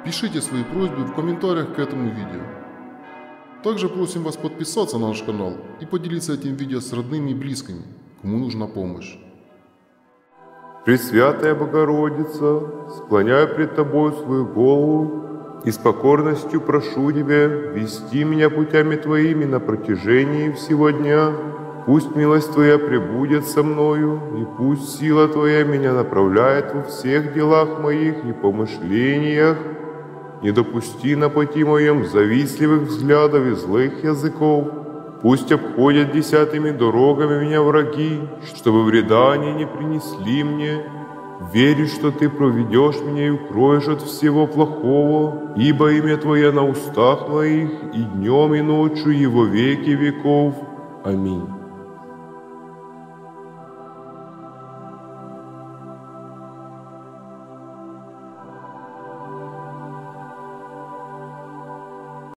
Пишите свои просьбы в комментариях к этому видео. Также просим вас подписаться на наш канал и поделиться этим видео с родными и близкими, кому нужна помощь. Пресвятая Богородица, склоняю пред Тобой свою голову и с покорностью прошу Тебя вести меня путями Твоими на протяжении всего дня. Пусть милость Твоя пребудет со мною, и пусть сила Твоя меня направляет во всех делах моих и помышлениях. Не допусти на пути моем завистливых взглядов и злых языков. Пусть обходят десятыми дорогами меня враги, чтобы вреда они не принесли мне. Верю, что Ты проведешь меня и укроешь от всего плохого, ибо имя Твое на устах моих, и днем, и ночью, и во веки веков. Аминь.